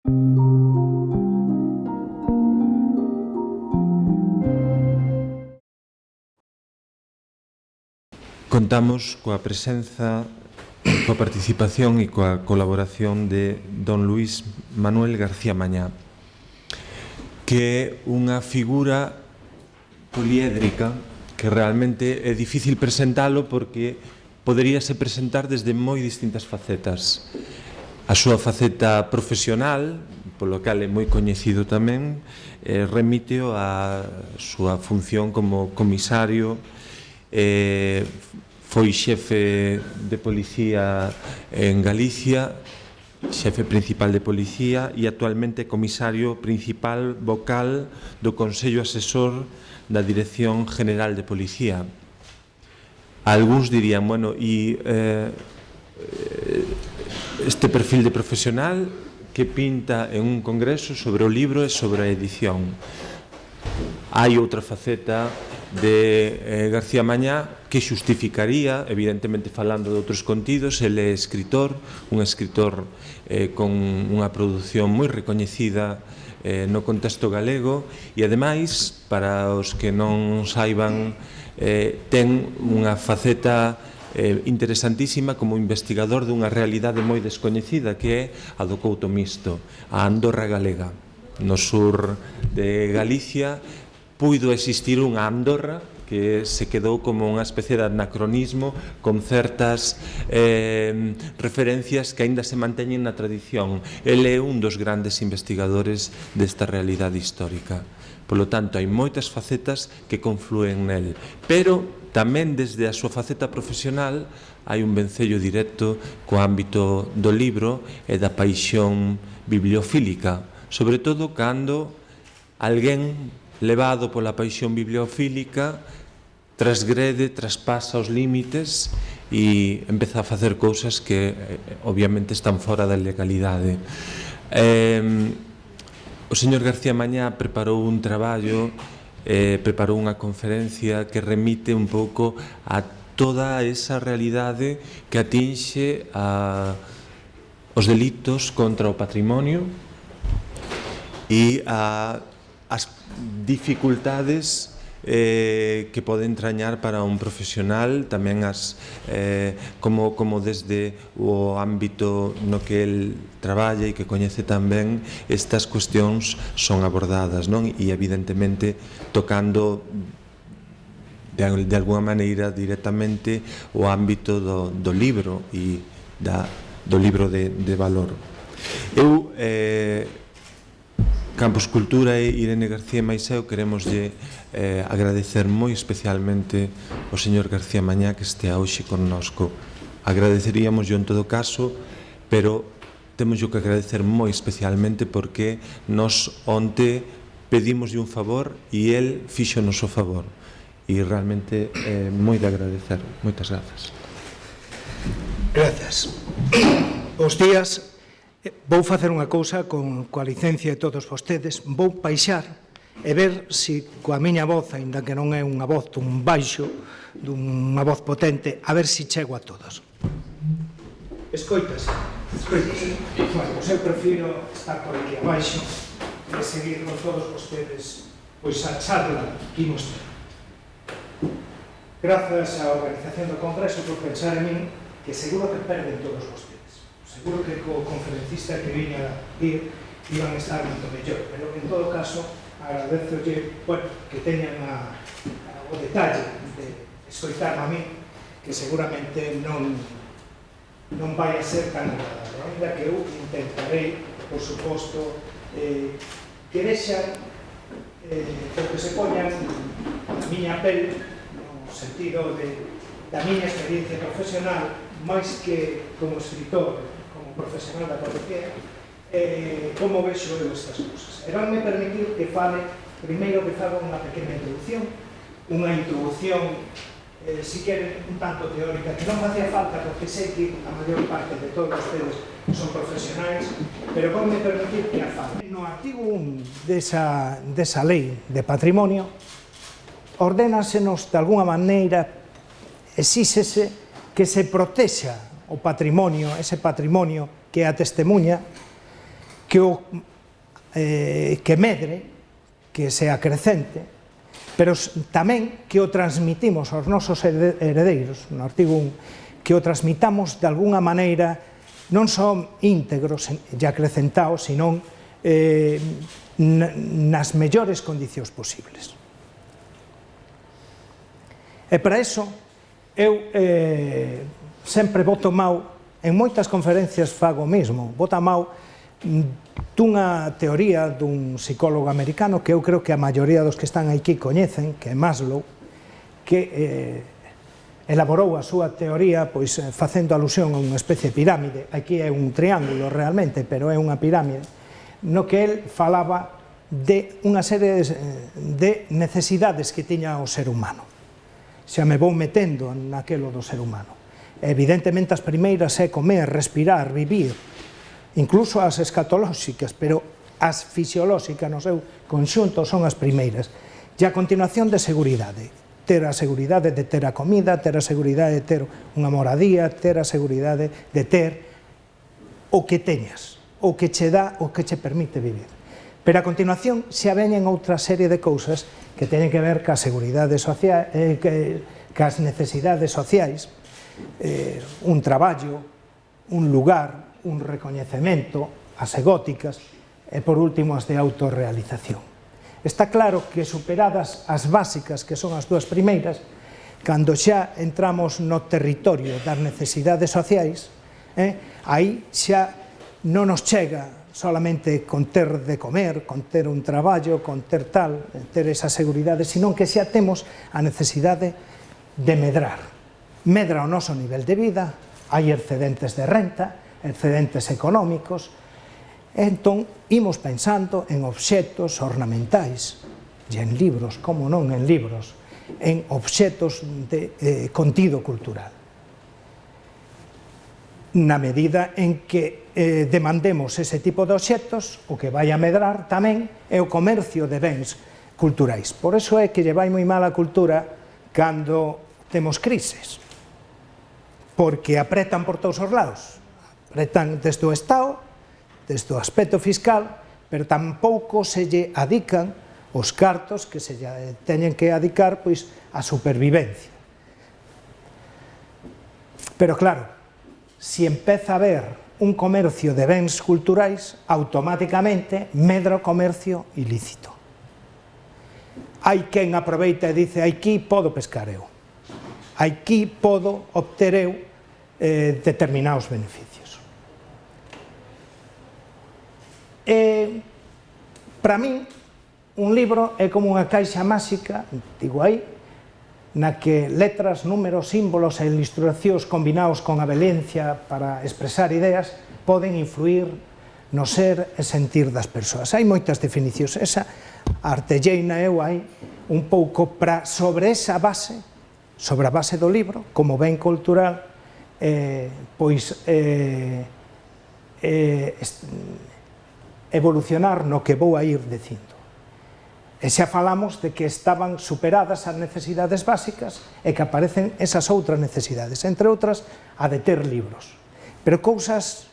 Contamos coa presenza, coa participación e coa colaboración de don Luís Manuel García Mañá, que é unha figura poliédrica que realmente é difícil presentalo porque poderíase presentar desde moi distintas facetas. A súa faceta profesional, polo cal é moi coñecido tamén, remíteo á súa función como comisario, foi xefe de policía en Galicia, xefe principal de policía e actualmente comisario principal vocal do Consello Asesor da Dirección General de Policía. Algúns dirían, bueno, e este perfil de profesional que pinta en un congreso sobre o libro e sobre a edición. Hai outra faceta de García Mañá que xustificaría, evidentemente falando de outros contidos. Ele é escritor, un escritor con unha produción moi recoñecida no contexto galego e ademais, para os que non saiban, ten unha faceta interesantísima como investigador dunha realidade moi descoñecida que é a do Couto Misto, a Andorra galega. No sur de Galicia puido existir unha Andorra que se quedou como unha especie de anacronismo con certas referencias que aínda se manteñen na tradición. Ele é un dos grandes investigadores desta realidade histórica. Por lo tanto, hai moitas facetas que conflúen nel, pero tamén desde a súa faceta profesional hai un vencello directo co ámbito do libro e da paixón bibliofílica, sobre todo cando alguén levado pola paixón bibliofílica trasgrede, traspasa os límites e empeza a facer cousas que obviamente están fora da legalidade. O señor García Mañá preparou un traballo, preparou unha conferencia que remite un pouco a toda esa realidade que atinxe os delitos contra o patrimonio e as dificultades que pode entrañar para un profesional, tamén como desde o ámbito no que el traballa e que coñece tamén, estas cuestións son abordadas, non? E evidentemente tocando de alguna maneira directamente o ámbito do libro e do libro de valor. Eu, Campos Cultura e Irene García Maiseu queremoslle agradecer moi especialmente ao señor García Mañá que estea hoxe connosco. Agradeceríamos yo en todo caso, pero temos yo que agradecer moi especialmente porque nos onte pedimoslle un favor e el fíxonos o favor e realmente moi de agradecer. Moitas grazas. Grazas. Bos días. Vou facer unha cousa coa licencia de todos vostedes. Vou baixar e ver se coa miña voz, aínda que non é unha voz dun baixo, dunha voz potente, a ver se chego a todos. Escoitas. Bueno, eu prefiro estar por aquí abaixo e seguir con todos vostedes pois a charla que imos ter. Grazas á organización do Congreso por pensar en min, que seguro que perden todos vostedes. Seguro que co conferencista que viña a ir iban a estar moito mellor, pero en todo caso agradezolle que teñan o detalle de escoitarme a mí, que seguramente non vai a ser tan agradable, ainda que eu intentarei, por suposto, que vexan porque se poñan a miña pel no sentido da miña experiencia profesional, máis que como escritor, profesional da policía, como vexo eu estas cousas. E vanme permitir que fale, primeiro que faga unha pequena introducción, si queren, un tanto teórica, que non facía falta porque sei que a maior parte de todos ustedes son profesionais, pero vanme permitir que a fale. No artigo 1 desa lei de patrimonio, ordénasenos de alguna maneira, exíxese que se protexa o patrimonio, ese patrimonio que é a testemunha, que medre, que se acrecente, pero tamén que o transmitimos aos nosos heredeiros, no artigo 1, que o transmitamos de alguna maneira non son íntegros e acrecentados, senón nas mellores condicións posibles. E para iso, eu sempre boto mau, en moitas conferencias fago o mesmo, boto mau dunha teoría dun psicólogo americano que eu creo que a maioría dos que están aquí coñecen, que é Maslow, que elaborou a súa teoría pois facendo alusión a unha especie de pirámide. Aquí é un triángulo realmente, pero é unha pirámide, no que el falaba de unha serie de necesidades que tiña o ser humano. Xa me vou metendo naquelo do ser humano. Evidentemente as primeiras é comer, respirar, vivir, incluso as escatolóxicas, pero as fisiolóxicas no seu conxunto son as primeiras. E a continuación de seguridade. Ter a seguridade de ter a comida, ter a seguridade de ter unha moradía, ter a seguridade de ter o que teñas, o que che dá, o que che permite vivir. Pero a continuación xa veñen outra serie de cousas que teñen que ver ca seguridade social, cas necesidades sociais, un traballo, un lugar, un recoñecemento, as egóticas, e por último as de autorrealización. Está claro que superadas as básicas, que son as dúas primeiras, cando xa entramos no territorio das necesidades sociais, aí xa non nos chega solamente con ter de comer, con ter un traballo, con ter tal, ter esa seguridade, senón que xa temos a necesidade de medrar. Medra o noso nivel de vida, hai excedentes de renta, excedentes económicos, entón imos pensando en obxectos ornamentais e en libros, como non en libros, en obxectos de contido cultural. Na medida en que demandemos ese tipo de obxectos, o que vai a medrar tamén é o comercio de bens culturais. Por iso é que lle vai moi mal a cultura cando temos crises, porque apretan por todos os lados. Apretan desde o Estado, desde o aspecto fiscal, pero tampouco se lle adican os cartos que se teñen que adicar pois á supervivencia. Pero claro, se empeza a haber un comercio de bens culturais, automáticamente medra o comercio ilícito. Hai quen aproveita e dice, aquí podo pescar eu, aquí podo obter eu determinados beneficios. Para min, un libro é como unha caixa máxica, digo aí, na que letras, números, símbolos e ilustracións combinados con a violencia para expresar ideas poden influir no ser e sentir das persoas. Hai moitas definicións. Esa artelleina eu aí un pouco para sobre esa base, sobre a base do libro, como ben cultural, pois evolucionar no que vou a ir dicindo. E xa falamos de que estaban superadas as necesidades básicas e que aparecen esas outras necesidades, entre outras a de ter libros. Pero cousas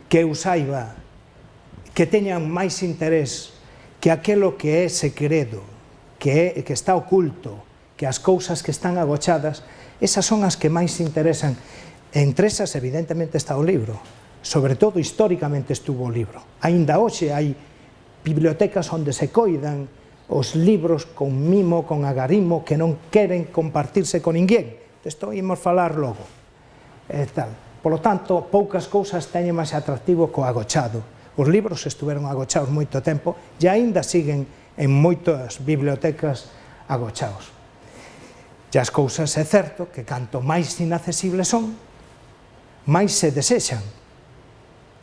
que eu saiba que teñan máis interés que aquelo que é secreto, que está oculto, que as cousas que están agochadas, esas son as que máis interesan. Entre esas, evidentemente, está o libro. Sobre todo, históricamente estuvo o libro. Aínda hoxe hai bibliotecas onde se coidan os libros con mimo, con agarimo, que non queren compartirse con ninguén. Isto imos falar logo. Polo tanto, poucas cousas teñen máis atractivo co agochado. Os libros estuveron agochados moito tempo e aínda siguen en moitas bibliotecas agochados. E as cousas é certo que canto máis inaccesibles son, máis se desexan.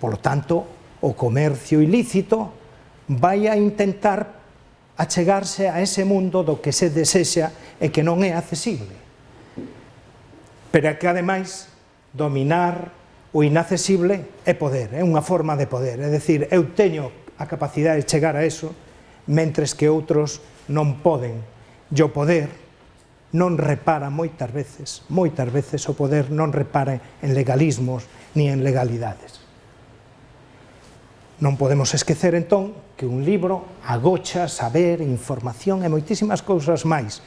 Por lo tanto, o comercio ilícito vai a intentar achegarse a ese mundo do que se desexa e que non é accesible. Pero que, ademais, dominar o inaccesible é poder, é unha forma de poder. É dicir, eu teño a capacidade de chegar a eso, mentres que outros non poden. E o poder non repara moitas veces o poder non repara en legalismos ni en legalidades. Non podemos esquecer, entón, que un libro agocha saber, información e moitísimas cousas máis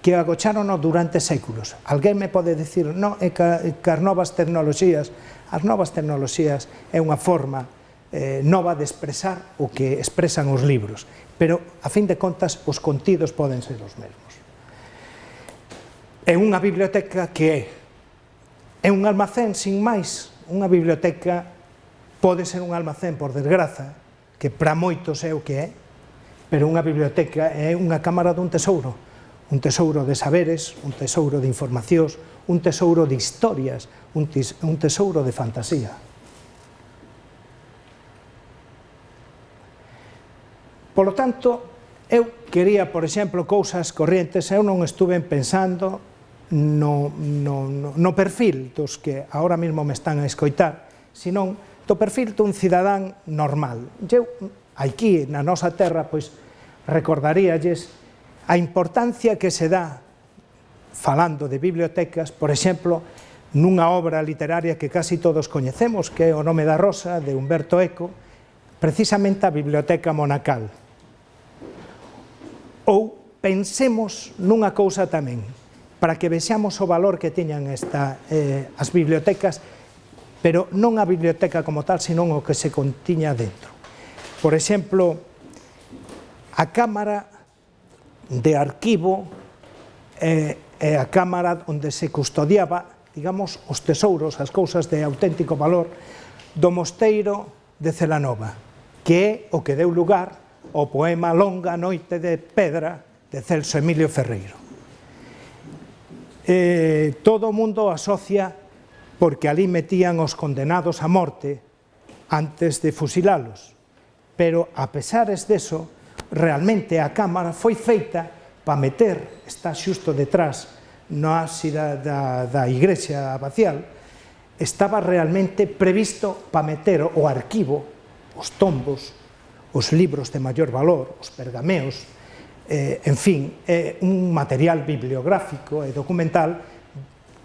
que agochárono durante séculos. Alguén me pode dicir, non, é que as novas tecnoloxías é unha forma nova de expresar o que expresan os libros, pero, a fin de contas, os contidos poden ser os mesmos. É unha biblioteca que é un almacén, sin máis. Unha biblioteca pode ser un almacén, por desgraza, que para moitos é o que é, pero unha biblioteca é unha cámara dun tesouro de saberes, un tesouro de informacións, un tesouro de historias, un tesouro de fantasía. Polo tanto, eu quería, por exemplo, cousas corrientes, eu non estuve pensando no perfil dos que ahora mesmo me están a escoitar, senón do perfil dun cidadán normal. Eu, aquí, na nosa terra, pois, recordaríalles a importancia que se dá, falando de bibliotecas, por exemplo, nunha obra literaria que casi todos coñecemos, que é O nome da rosa, de Humberto Eco, precisamente a Biblioteca Monacal. Ou pensemos nunha cousa tamén, para que vexamos o valor que teñan as bibliotecas, pero non a biblioteca como tal, senón o que se contiña dentro. Por exemplo, a cámara de arquivo é a cámara onde se custodiaba, digamos, os tesouros, as cousas de auténtico valor do mosteiro de Celanova, que é o que deu lugar ao poema Longa noite de pedra de Celso Emilio Ferreiro. Todo o mundo asocia porque ali metían os condenados a morte antes de fusilalos. Pero, a pesares deso, realmente a cámara foi feita para meter, está xusto detrás, na ábsida da igrexa abacial, estaba realmente previsto para meter o arquivo, os tombos, os libros de maior valor, os pergameos, en fin, un material bibliográfico e documental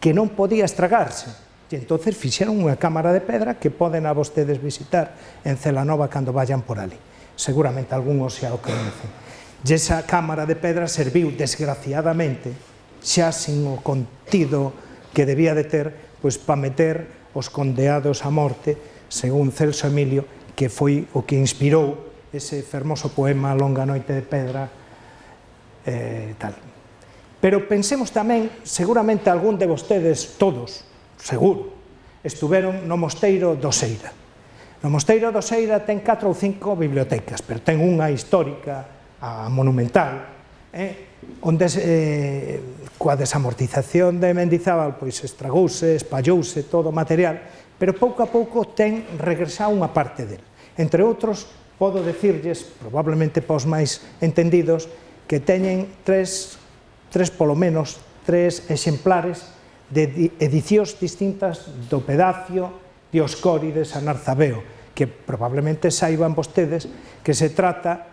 que non podía estragarse. E entonces fixeron unha cámara de pedra que poden a vostedes visitar en Celanova cando vayan por ali. Seguramente algúns xa o conhecen. E esa cámara de pedra serviu, desgraciadamente, xa sin o contido que debía de ter, pois para meter os condeados a morte, según Celso Emilio, que foi o que inspirou ese fermoso poema Longa noite de pedra, tal. Pero pensemos tamén, seguramente algún de vostedes, todos, seguro, estuveron no Mosteiro do Seira. No Mosteiro do Seira ten 4 ou 5 bibliotecas, pero ten unha histórica, a monumental, onde coa desamortización de Mendizábal pois estragouse, espallouse todo o material, pero pouco a pouco ten regresado unha parte del. Entre outros, podo dicirlles, probablemente para os máis entendidos, que teñen polo menos tres exemplares de edicións distintas do Pedacio, Dioscórides a Narzabeo, que probablemente saiban vostedes que se trata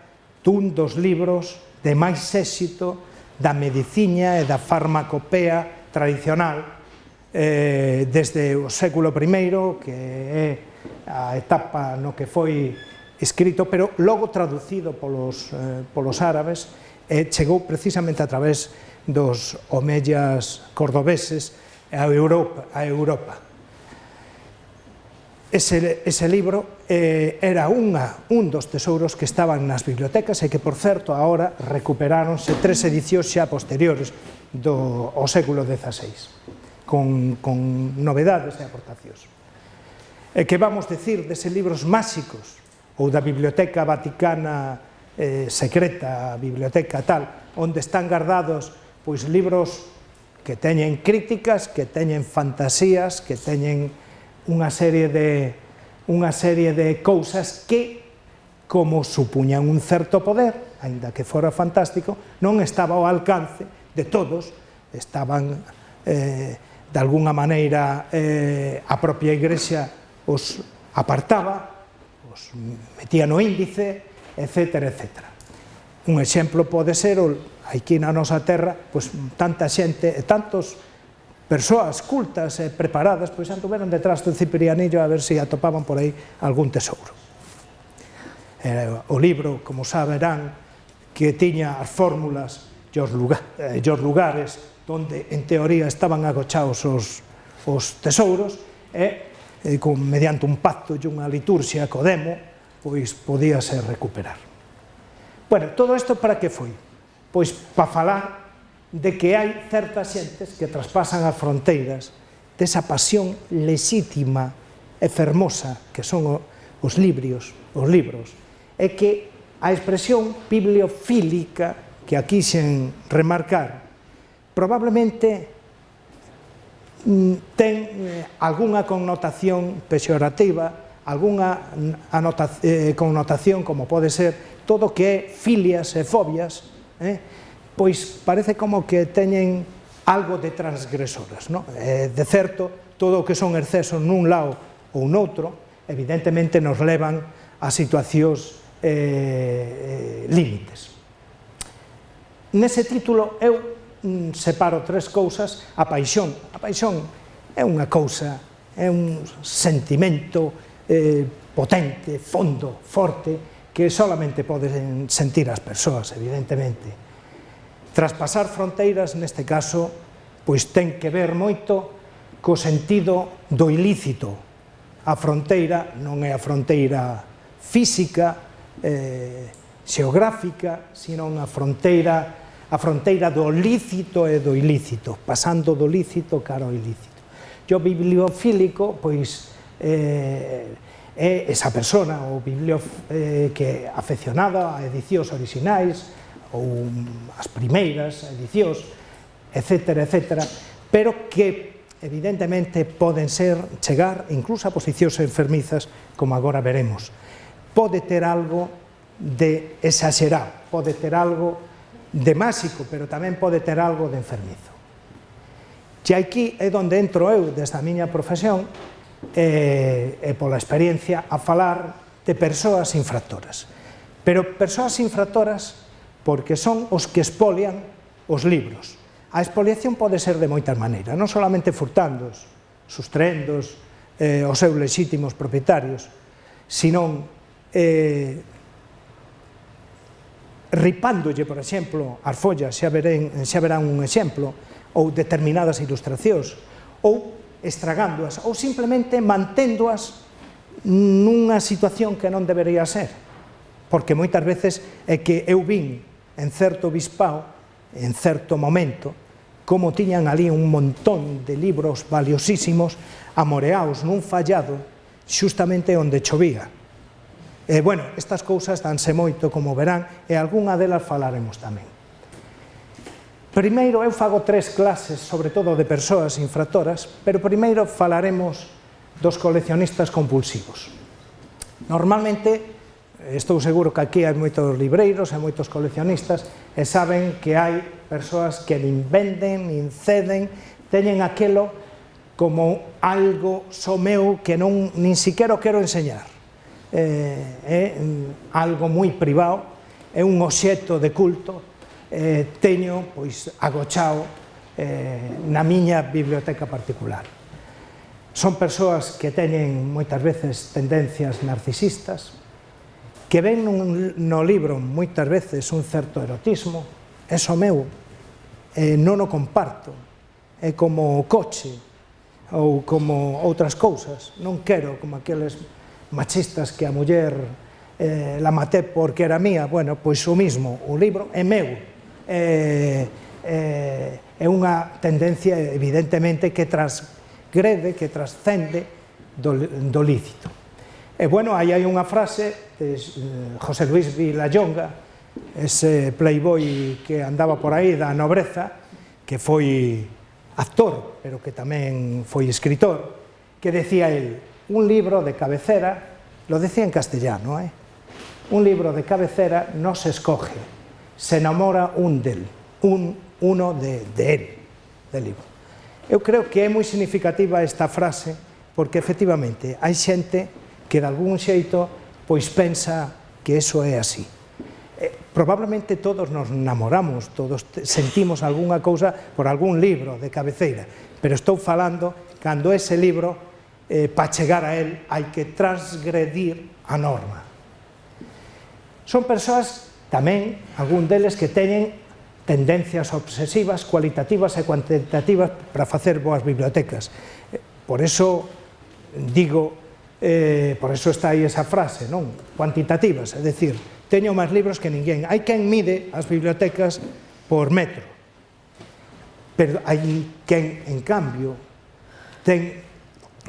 dun dos libros de máis éxito da mediciña e da farmacopea tradicional desde o século I, que é a etapa no que foi escrito, pero logo traducido polos árabes, e chegou precisamente a través dos omellas cordobeses a Europa. Ese libro era un dos tesouros que estaban nas bibliotecas e que, por certo, agora recuperáronse 3 edicións xa posteriores ao século XVI, con novedades e aportacións. E que vamos decir deses libros máxicos, ou da Biblioteca Vaticana secreta, a biblioteca tal, onde están guardados pois libros que teñen críticas, que teñen fantasías, que teñen unha serie de cousas que, como supuñan un certo poder, aínda que fora fantástico, non estaba ao alcance de todos, estaban, de alguna maneira, a propia Igrexa os apartaba, os metía no índice, etcétera, etcétera. Un exemplo pode ser, aquí na nosa terra, pois tanta xente, tantos persoas cultas e preparadas, pois anduveron detrás do Ciprianillo a ver se atopaban por aí algún tesouro. O libro, como saberán, que tiña as fórmulas e os lugares onde, en teoría, estaban agochados os tesouros, e mediante un pacto e unha liturxia co demo, pois podíase recuperar. Bueno, todo isto para que foi? Pois para falar de que hai certas xentes que traspasan as fronteiras desa pasión lexítima e fermosa que son os libros, e que a expresión bibliofílica que aquí xen remarcar probablemente ten algunha connotación peyorativa, algunha connotación como pode ser todo que é filias e fobias, pois parece como que teñen algo de transgresoras. De certo, todo o que son excesos nun lado ou noutro, evidentemente nos levan a situacións límites. Nese título eu separo tres cousas. A paixón é unha cousa, é un sentimento potente, fondo, forte, que solamente poden sentir as persoas, evidentemente. Traspasar fronteiras, neste caso, pois ten que ver moito co sentido do ilícito. A fronteira non é a fronteira física, xeográfica, sino a fronteira do lícito e do ilícito, pasando do lícito cara ao ilícito. O bibliofílico, pois, é esa persona, o que é afeccionada a edicións orixinais, ou as primeiras edicións, etc., pero que, evidentemente, poden chegar incluso a posicións enfermizas, como agora veremos. Pode ter algo de exagerado, pode ter algo de máxico, pero tamén pode ter algo de enfermizo. E aquí é onde entro eu, desde a miña profesión, e pola experiencia, a falar de persoas infractoras. Pero persoas infractoras porque son os que expolian os libros. A expoliación pode ser de moitas maneiras, non solamente furtándoos, sustraendos os seus lexítimos propietarios, senón ripándolle, por exemplo, as follas, xa verán un exemplo, ou determinadas ilustracións, ou estragándoas, ou simplemente manténdoas nunha situación que non debería ser. Porque moitas veces é que eu vin en certo bispao, en certo momento, como tiñan ali un montón de libros valiosísimos amoreados nun fallado xustamente onde chovía. Bueno, estas cousas danse moito, como verán, e algunha delas falaremos tamén. Primeiro, eu fago tres clases, sobre todo de persoas infractoras, pero primeiro falaremos dos coleccionistas compulsivos. Normalmente, estou seguro que aquí hai moitos libreiros e moitos coleccionistas e saben que hai persoas que nin venden, nin ceden, teñen aquelo como algo só meu que nin siquiera o quero enseñar. É algo moi privado, é un obxecto de culto, teño pois agochado na miña biblioteca particular. Son persoas que teñen moitas veces tendencias narcisistas, que ven no libro moitas veces un certo erotismo, é só meu, non o comparto, é como o coche ou como outras cousas, non quero como aqueles machistas que a muller la maté porque era mía. Bueno, pois o mismo, o libro é meu, é unha tendencia evidentemente que transgrede, que trascende do lícito. E bueno, aí hai unha frase de José Luis Vilallonga, ese playboy que andaba por aí da nobreza, que foi actor, pero que tamén foi escritor, que decía el: un libro de cabecera, lo decía en castellano, un libro de cabecera no se escoge, se enamora uno de él, del libro. Eu creo que é moi significativa esta frase, porque efectivamente hai xente que de algún xeito pois pensa que eso é así. Probablemente todos nos enamoramos, todos sentimos algunha cousa por algún libro de cabeceira, pero estou falando cando ese libro, para chegar a él, hai que transgredir a norma. Son persoas tamén, algún deles, que teñen tendencias obsesivas, cualitativas e cuantitativas para facer boas bibliotecas. Por eso digo, por eso está aí esa frase, non? Cuantitativas, é dicir, teño máis libros que ninguén. Hai quen mide as bibliotecas por metro, pero hai quen, en cambio, ten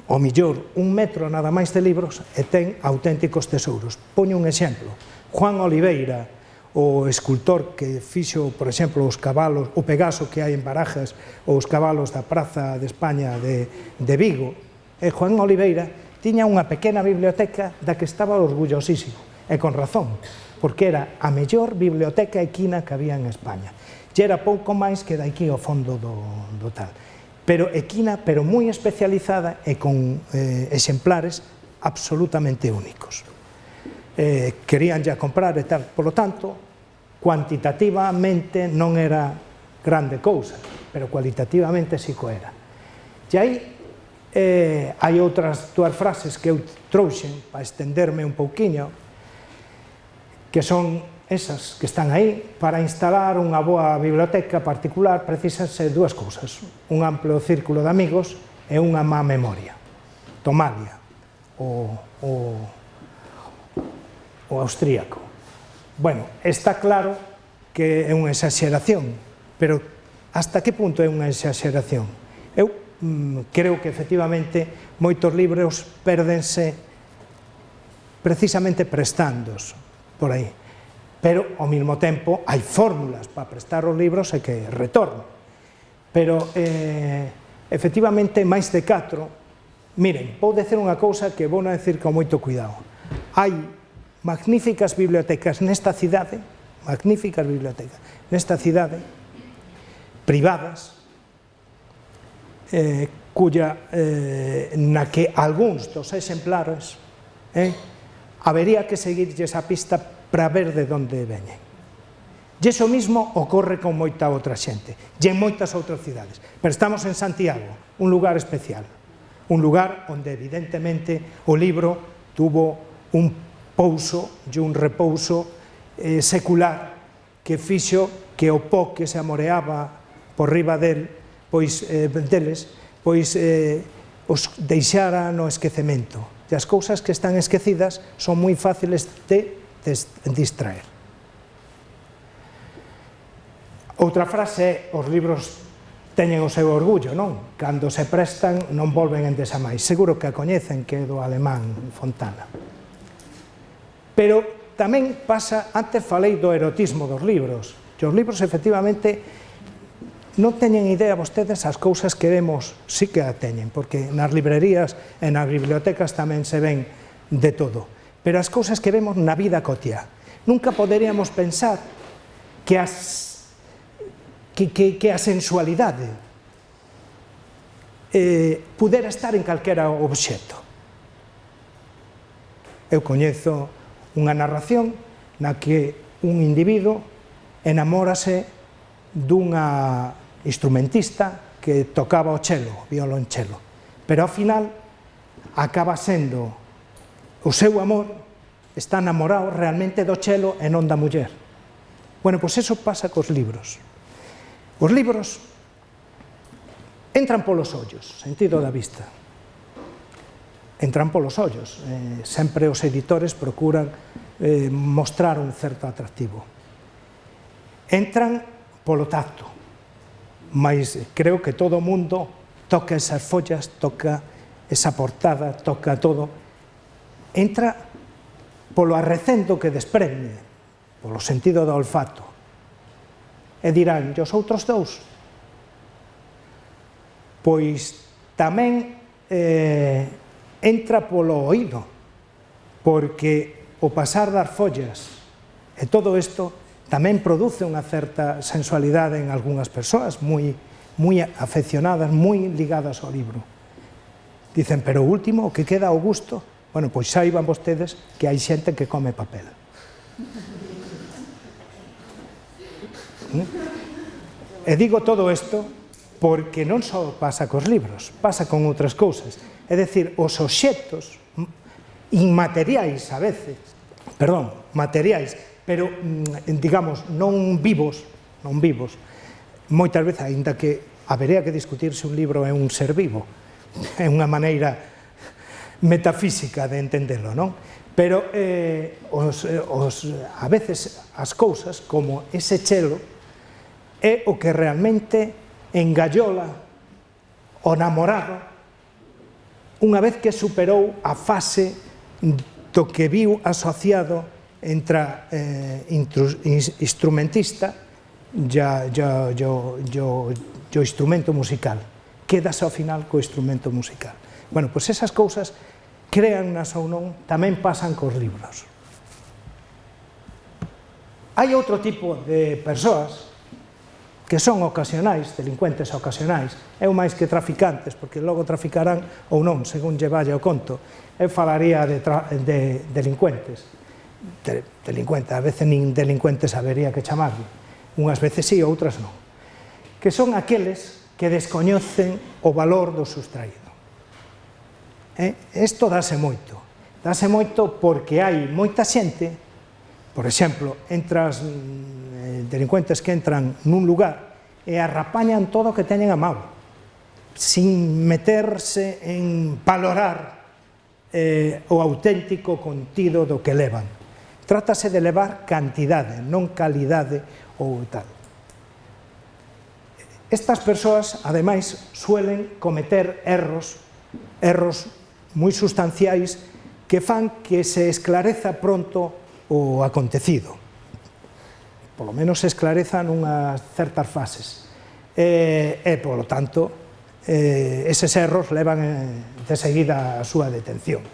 o millor un metro nada máis de libros e ten auténticos tesouros. Poño un exemplo. Juan Oliveira, o escultor que fixo, por exemplo, os cabalos, o Pegaso que hai en Barajas, ou os cabalos da Praza de España de Vigo, Juan Oliveira tiña unha pequena biblioteca da que estaba orgullosísimo, e con razón, porque era a mellor biblioteca equina que había en España. E era pouco máis que daqui ao fondo do tal. Pero equina, pero moi especializada e con exemplares absolutamente únicos. Querían ya comprar e tal, por lo tanto, cuantitativamente non era grande cousa, pero cualitativamente sí que era. E aí hai outras dúas frases que eu trouxen para estenderme un pouquiño, que son esas que están aí. Para instalar unha boa biblioteca particular precísanse dúas cousas: un amplo círculo de amigos e unha má memoria. Tomalia, o austríaco. Bueno, está claro que é unha exageración, pero hasta que punto é unha exageración? Eu creo que efectivamente moitos libros pérdense precisamente prestándos por aí, pero ao mesmo tempo hai fórmulas para prestar os libros e que retornen. Pero efectivamente máis de 4, miren, vou dicer unha cousa que vou non decir con moito cuidado. Hai magníficas bibliotecas nesta cidade, privadas, na que algúns dos exemplares habería que seguirlles a pista para ver de onde veñen. E iso mismo ocorre con moita outra xente, e en moitas outras cidades. Pero estamos en Santiago, un lugar especial, un lugar onde evidentemente o libro tuvo un pouso e un repouso secular que fixo que o pó que se amoreaba por riba deles, os deixara no esquecemento. E as cousas que están esquecidas son moi fáciles de distraer. Outra frase é: os libros teñen o seu orgullo, non? Cando se prestan non volven endesa máis. Seguro que a coñecen, que é do alemán Fontana. Pero tamén pasa, antes falei do erotismo dos libros, e os libros efectivamente non teñen idea vostedes as cousas que vemos, sí que a teñen, porque nas librerías e nas bibliotecas tamén se ven de todo, pero as cousas que vemos na vida cotiá. Nunca poderíamos pensar que a sensualidade pudera estar en calquera obxecto. Eu coñezo unha narración na que un individuo enamórase dunha instrumentista que tocaba o cello, violonchelo, pero ao final acaba sendo o seu amor, está enamorado realmente do cello e non da muller. Bueno, pois eso pasa cos libros. Os libros entran polos ollos, sentido da vista. Entran polos ollos. Sempre os editores procuran mostrar un certo atractivo. Entran polo tacto, mas creo que todo o mundo toca esas follas, toca esa portada, toca todo. Entra polo arrecendo que desprende, polo sentido do olfato. E dirán, e os outros dous? Pois tamén entra polo oído, porque o pasar das follas e todo isto tamén produce unha certa sensualidade en algunhas persoas moi afeccionadas, moi ligadas ao libro. Dicen, pero o último, o que queda ao gusto, bueno, pois saiban vostedes que hai xente que come papel. E digo todo isto porque non só pasa cos libros, pasa con outras cousas. É dicir, os obxectos inmateriais a veces, materiais, pero, digamos, non vivos, moitas veces, aínda que habería que discutir se un libro é un ser vivo, é unha maneira metafísica de entendelo, non? Pero a veces as cousas, como ese chelo, é o que realmente engallola o namorado unha vez que superou a fase do que viu asociado entre instrumentista e o instrumento musical. Quédase ao final co instrumento musical. Bueno, pois esas cousas, créannas ou non, tamén pasan cos libros. Hai outro tipo de persoas que son ocasionais, delincuentes ocasionais, eu máis que traficantes, porque logo traficarán ou non, según lle vaya o conto. Eu falaría de delincuentes. Delincuentes, a veces nin delincuentes habería que chamarle. Unhas veces sí, outras non. Que son aqueles que descoñecen o valor do sustraído. Isto dáse moito porque hai moita xente, por exemplo, entre os delincuentes que entran nun lugar e arrapañan todo o que teñen a mão, sin meterse en valorar o auténtico contido do que levan. Trátase de levar cantidade, non calidade ou tal. Estas persoas, ademais, suelen cometer erros moi sustanciais que fan que se esclareza pronto o acontecido. Polo menos se esclareza nunhas certas fases. E, polo tanto, eses erros levan de seguida a súa detención.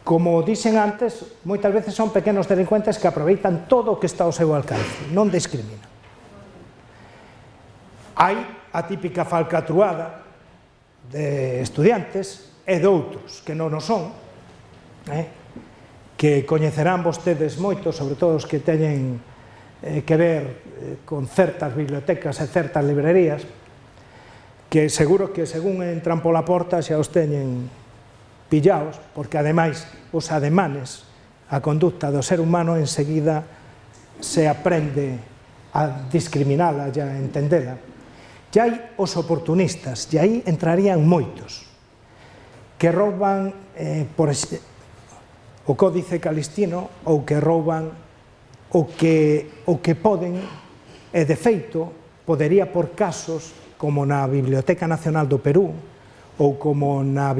Como dixen antes, moitas veces son pequenos delincuentes que aproveitan todo o que está ao seu alcance, non discriminan. Hai a típica falcatruada de estudiantes e de outros que non o son, que coñecerán vostedes moito, sobre todo os que teñen que ver con certas bibliotecas e certas librerías, que seguro que según entran pola porta xa os teñen pillaos, porque ademais os ademanes, a conducta do ser humano enseguida se aprende a discriminala e a entendela. E hai os oportunistas, e aí entrarían moitos, que rouban o Códice Calistino ou que rouban o que poden, e de feito podería por casos como na Biblioteca Nacional do Perú ou como no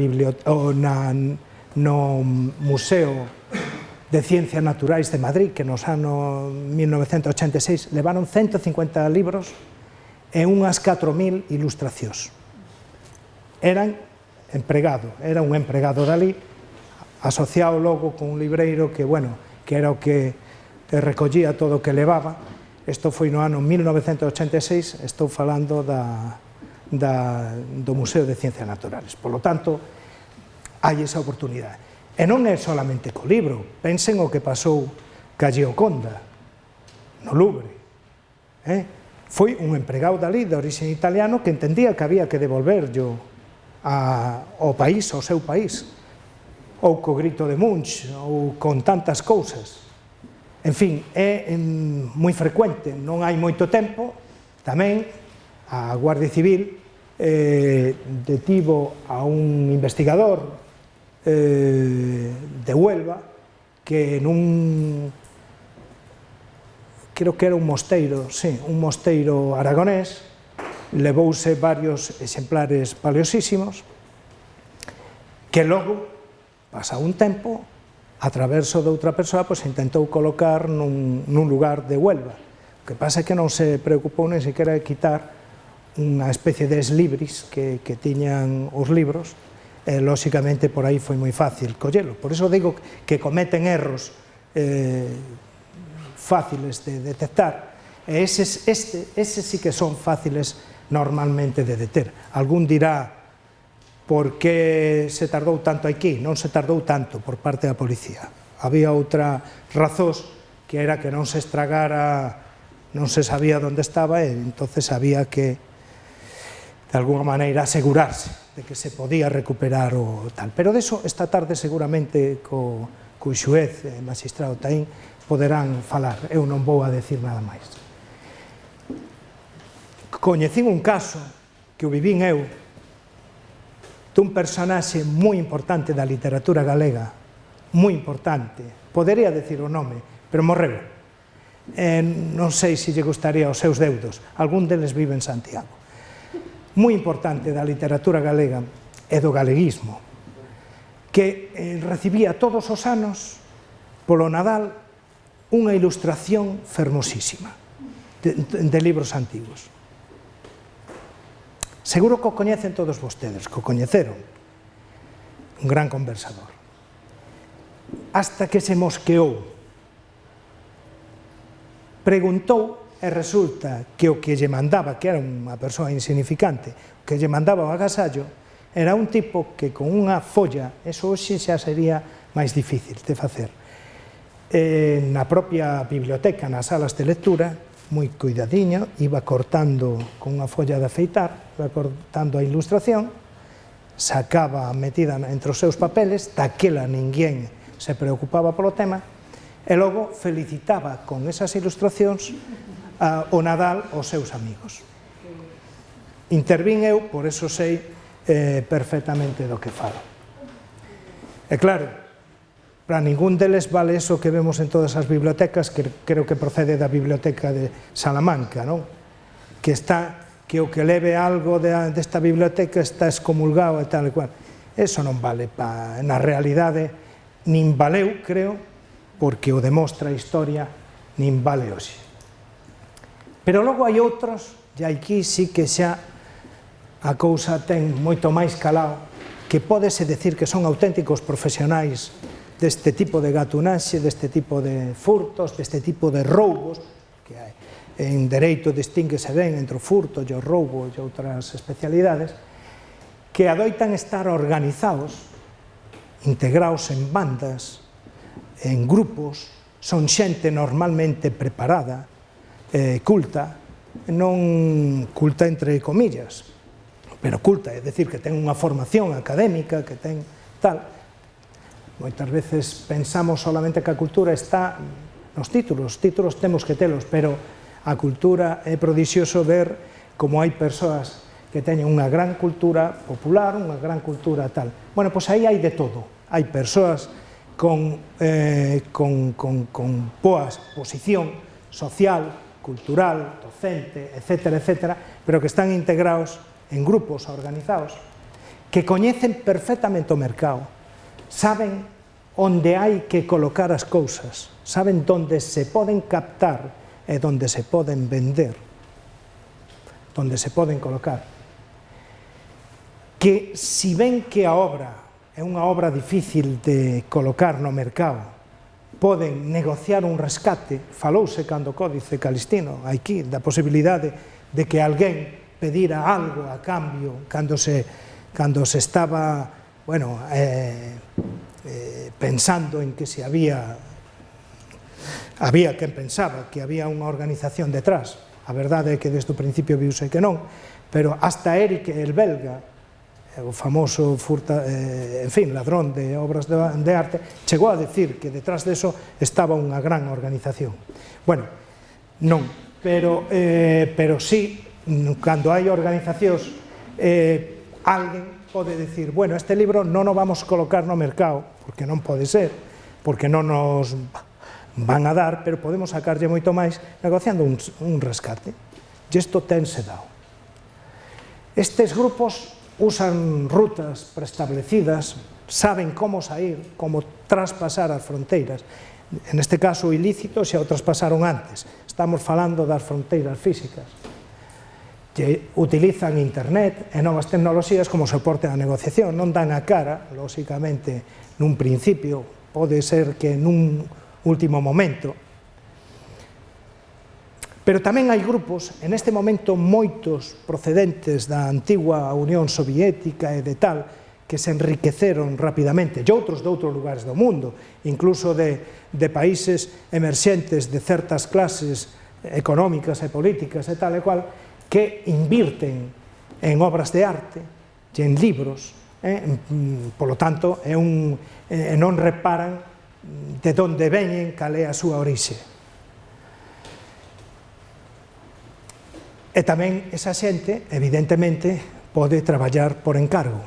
Museo de Ciencias Naturais de Madrid, que nos anos 1986 levaron 150 libros e unhas 4.000 ilustracións. Era un empregado dali, asociado logo con un libreiro que, bueno, que era o que recollía todo o que levaba. Isto foi no ano 1986, estou falando do Museo de Ciencias Naturales. Por lo tanto, hai esa oportunidade. E non é solamente co libro, pensen o que pasou ca Gioconda, no Louvre. Foi un empregado dali, de orixe italiano, que entendía que había que devolverlo ao país, ao seu país, ou co grito de Munch, ou con tantas cousas. En fin, é moi frecuente, non hai moito tempo, tamén a Guardia Civil detivo a un investigador de Huelva que creo que era un mosteiro, sí, un mosteiro aragonés, levouse varios exemplares valiosísimos que logo, pasado un tempo, a traverso de outra persoa, pois intentou colocar nun lugar de Huelva. O que pasa é que non se preocupou nen sequera de quitar unha especie de eslibris que tiñan os libros, e lóxicamente por aí foi moi fácil collelo. Por iso digo que cometen erros fáciles de detectar, e eses sí que son fáciles normalmente de deter. Algún dirá, por que se tardou tanto aquí? Non se tardou tanto por parte da policía. Había outra razón, que era que non se estragara, non se sabía onde estaba, e entonces había que, de alguna maneira, asegurarse de que se podía recuperar o tal. Pero deso, esta tarde, seguramente, co que o xuez e magistrado Taín poderán falar, eu non vou a decir nada máis. Coñecín un caso que o vivín eu dun personaxe moi importante da literatura galega, moi importante, podería decir o nome, pero morreu. Non sei se lle gustaría aos seus deudos, algún deles vive en Santiago. Moi importante da literatura galega e do galeguismo, que recibía todos os anos, polo Nadal, unha ilustración fermosísima de libros antigos. Seguro que o coñecen todos vostedes, que o coñeceron. Un gran conversador. Hasta que se mosqueou. Preguntou e resulta que o que lle mandaba, que era unha persoa insignificante, o que lle mandaba o agasallo, era un tipo que con unha folla, eso hoxe xa sería máis difícil de facer, na propia biblioteca, nas salas de lectura, moi cuidadiño, iba cortando con unha folla de afeitar, iba cortando a ilustración, sacaba metida entre os seus papeles, daquela ninguén se preocupaba polo tema, e logo felicitaba con esas ilustracións o Nadal aos seus amigos. Intervín eu, por eso sei perfectamente do que falo. E claro, para ningún deles vale eso que vemos en todas as bibliotecas, que creo que procede da biblioteca de Salamanca, non? Que o que leve algo desta biblioteca está excomulgado e tal e cual. Eso non vale, na realidade, nin valeu, creo, porque o demostra a historia, nin vale hoxe. Pero logo hai outros, e aquí sí que xa a cousa ten moito máis calao, que pódese decir que son auténticos profesionais deste tipo de gatunaxe, deste tipo de furtos, deste tipo de roubos, que en dereito distínguese ben entre o furto e o roubo e outras especialidades, que adoitan estar organizados, integrados en bandas, en grupos, son xente normalmente preparada, culta, non culta entre comillas, pero culta, é dicir, que ten unha formación académica, que ten tal. Moitas veces pensamos solamente que a cultura está nos títulos, os títulos temos que telos, pero a cultura é prodixioso ver como hai persoas que teñen unha gran cultura popular, unha gran cultura tal. Bueno, pois aí hai de todo. Hai persoas con boa posición social, cultural, docente, etcétera, etcétera, pero que están integrados en grupos organizados, que coñecen perfectamente o mercado, saben onde hai que colocar as cousas, saben onde se poden captar e onde se poden vender, onde se poden colocar. Que si ven que a obra é unha obra difícil de colocar no mercado, poden negociar un rescate, falouse cando o Códice Calistino, aquí, da posibilidade de que alguén pedira algo a cambio cando se estaba, bueno, pensando en que se había quen pensaba que había unha organización detrás. A verdade é que desde o principio viuse que non, pero hasta Eric el belga, o famoso ladrón de obras de arte, chegou a decir que detrás deso estaba unha gran organización. Bueno, non, pero sí, cando hai organizacións, alguén pode decir, bueno, este libro non o vamos colocar no mercado, porque non pode ser, porque non nos van a dar, pero podemos sacarlle moito máis negociando un rescate. E isto tense dado. Estes grupos usan rutas preestablecidas, saben como sair, como traspasar as fronteiras. En este caso, ilícitos xa o traspasaron antes. Estamos falando das fronteiras físicas. Que utilizan internet e novas tecnoloxías como soporte á negociación. Non dan a cara, lóxicamente, nun principio, pode ser que nun último momento. Pero tamén hai grupos, en este momento moitos procedentes da antigua Unión Soviética e de tal, que se enriqueceron rapidamente, e outros de outros lugares do mundo, incluso de países emerxentes de certas clases económicas e políticas e tal e cual, que invirten en obras de arte e en libros, polo tanto, non reparan de onde veñen, cal é a súa orixe. E tamén esa xente, evidentemente, pode traballar por encargo,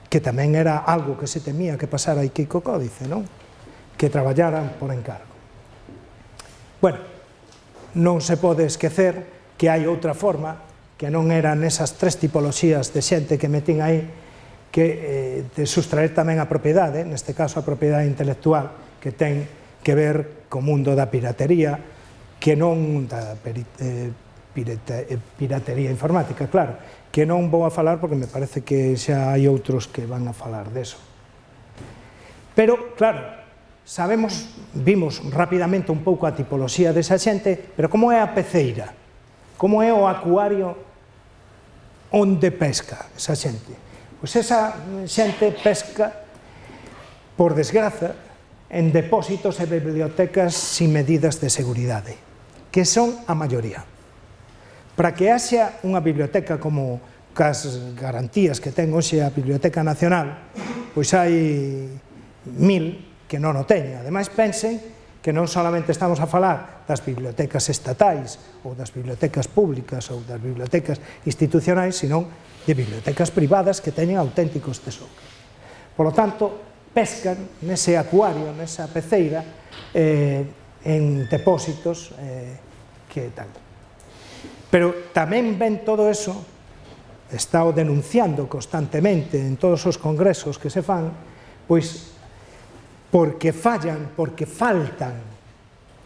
que tamén era algo que se temía que pasara aquí co códice, non? Que traballaran por encargo. Bueno, non se pode esquecer que hai outra forma, que non eran esas tres tipoloxías de xente que metín aí, que de sustraer tamén a propiedade, neste caso a propiedade intelectual, que ten que ver co mundo da piratería, que non da piratería informática, claro, que non vou a falar porque me parece que xa hai outros que van a falar deso. Pero, claro, sabemos, vimos rapidamente un pouco a tipoloxía desa xente, pero como é a peceira? Como é o acuario onde pesca esa xente? Pois esa xente pesca, por desgraza, en depósitos e bibliotecas sin medidas de seguridade, que son a maioría. Para que haxa unha biblioteca como cas garantías que ten hoxe a Biblioteca Nacional, pois hai 1000 que non o teñen. Ademais, pensen que non solamente estamos a falar das bibliotecas estatais ou das bibliotecas públicas ou das bibliotecas institucionais, senón de bibliotecas privadas que teñen auténticos tesouros. Por lo tanto, pescan nese acuario, nesa peceira, en depósitos que tal. Pero tamén ven todo eso, está o denunciando constantemente en todos os congresos que se fan, pois porque fallan, porque faltan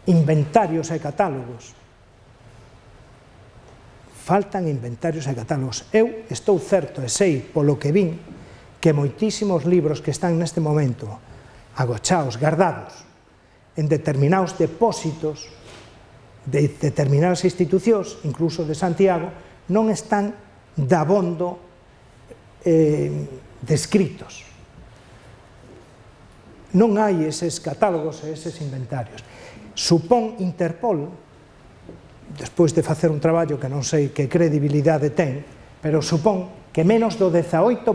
inventarios e catálogos. Faltan inventarios e catálogos. Eu estou certo e sei, polo que vin, que moitísimos libros que están neste momento agochados, guardados, en determinados depósitos de determinadas institucións, incluso de Santiago, non están dabondo descritos. Non hai eses catálogos e eses inventarios. Supón Interpol, despois de facer un traballo que non sei que credibilidade ten, pero supón que menos do 18%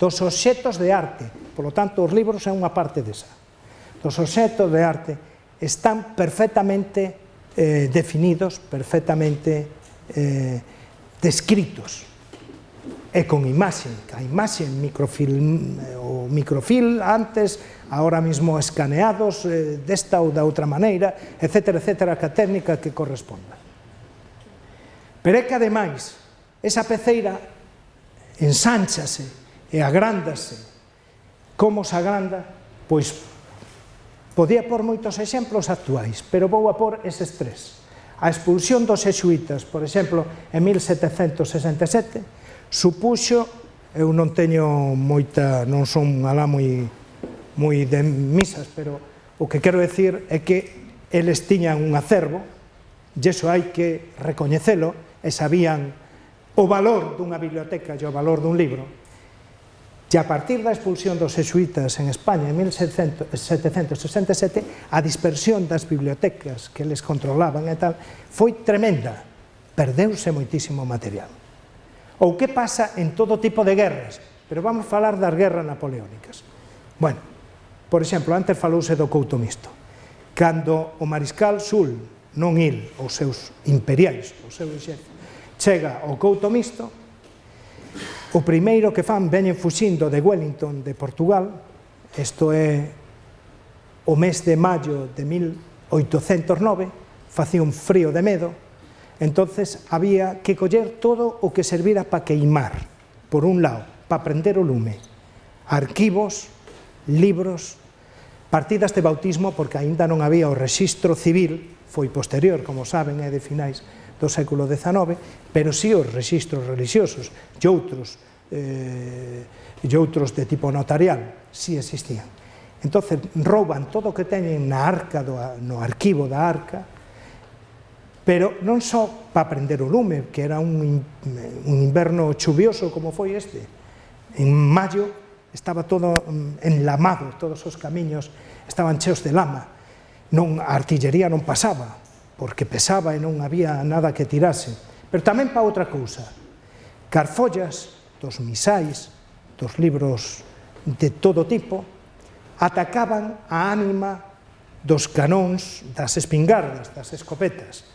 dos obxectos de arte, polo tanto, os libros é unha parte desa, dos obxectos de arte están perfectamente definidos, perfectamente descritos, e con imaxe, a imaxe o microfilm antes, agora mesmo escaneados desta ou da outra maneira, etcétera, etcétera, que a técnica que corresponda. Pero é que, ademais, esa peceira ensánchase e agrándase. Como se agranda? Pois podía pôr moitos exemplos actuais, pero vou a pôr eses tres. A expulsión dos xesuítas, por exemplo, en 1767, supuxo, eu non teño moita, non son alá moi de misas, pero o que quero decir é que eles tiñan un acervo, e iso hai que recoñecelo, e sabían o valor dunha biblioteca e o valor dun libro. E a partir da expulsión dos xesuítas en España en 1767, a dispersión das bibliotecas que eles controlaban e tal, foi tremenda. Perdeuse moitísimo material. Ou que pasa en todo tipo de guerras, pero vamos falar das guerras napoleónicas. Bueno, por exemplo, antes falouse do Couto Misto. Cando o mariscal Soult, non il, os seus imperiais, o seu exército, chega ao Couto Misto, o primeiro que fan, veñen fuxindo de Wellington, de Portugal, isto é o mes de maio de 1809, facía un frío de medo, entonces había que coller todo o que servira para queimar, por un lado, para prender o lume, arquivos, libros, partidas de bautismo, porque aínda non había o rexistro civil, foi posterior, como saben, é de finais do século XIX, pero sí os rexistros religiosos e outros de tipo notarial, sí existían. Entón, rouban todo o que teñen na arca, no arquivo da arca, pero non só para prender o lume, que era un inverno chuvioso como foi este. En maio estaba todo enlamado, todos os camiños estaban cheos de lama. A artillería non pasaba, porque pesaba e non había nada que tirase. Pero tamén para outra cousa, carfollas dos misais, dos libros de todo tipo, atacaban a ánima dos canóns, das espingardas, das escopetas.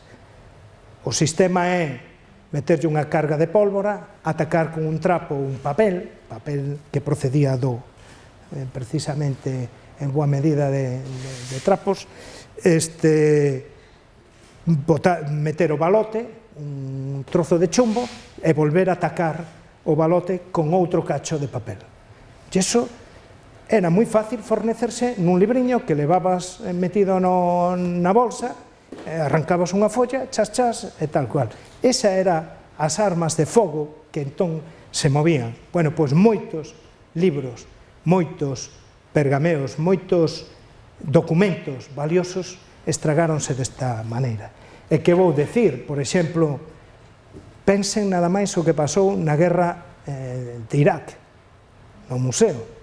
O sistema é meterlle unha carga de pólvora, atacar con un trapo ou un papel que procedía precisamente en boa medida de trapos, meter o balote, un trozo de chumbo, e volver a atacar o balote con outro cacho de papel. E iso era moi fácil fornecerse nun libriño que levabas metido na bolsa, arrancabas unha folla, chas, e tal cual. Esa era as armas de fogo que entón se movían. Bueno, pois moitos libros, moitos pergameos, moitos documentos valiosos estragáronse desta maneira. E que vou decir, por exemplo, pensen nada máis o que pasou na guerra de Irak, no museo.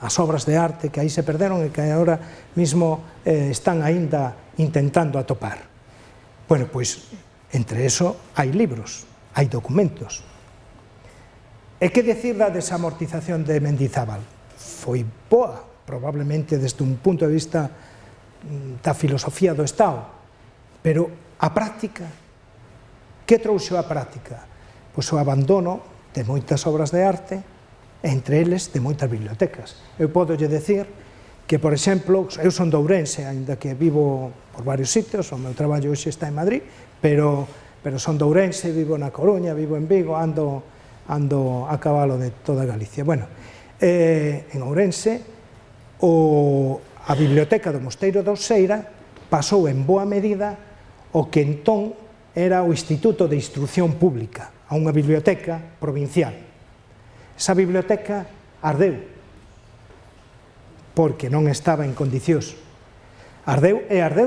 As obras de arte que aí se perderon e que agora mismo están aínda intentando atopar. Bueno, pois, entre eso hai libros, hai documentos. E que decir da desamortización de Mendizábal? Foi boa, probablemente desde un punto de vista da filosofía do Estado, pero a práctica, que trouxo a práctica? Pois o abandono de moitas obras de arte, entre eles de moitas bibliotecas. Eu podolle decir que, por exemplo, eu son de Ourense, aínda que vivo por varios sitios, o meu traballo hoxe está en Madrid, pero son de Ourense, vivo na Coruña, vivo en Vigo, ando a cabalo de toda Galicia. Bueno, en Ourense, a biblioteca do Mosteiro de Ouseira pasou en boa medida o que entón era o Instituto de Instrucción Pública, a unha biblioteca provincial. Esa biblioteca ardeu, porque non estaba en condicións. Ardeu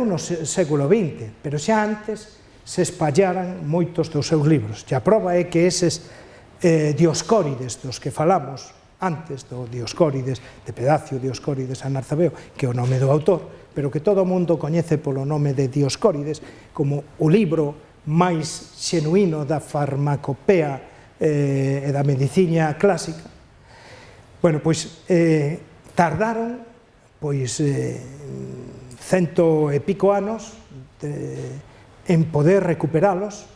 no século XX, pero xa antes se espallaran moitos dos seus libros. E a prova é que eses Dioscórides dos que falamos antes, do Dioscórides de Pedacio, Dioscórides Anarzabeo, que é o nome do autor, pero que todo o mundo coñece polo nome de Dioscórides como o libro máis xenuíno da farmacopea e da medicina clásica. Bueno, pois tardaron cento e pico anos en poder recuperalos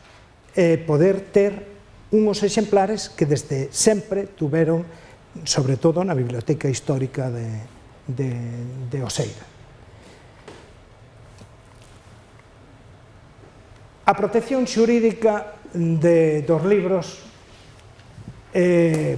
e poder ter unhos exemplares que desde sempre tuveron, sobre todo na Biblioteca Histórica de Oseira. A protección xurídica dos libros,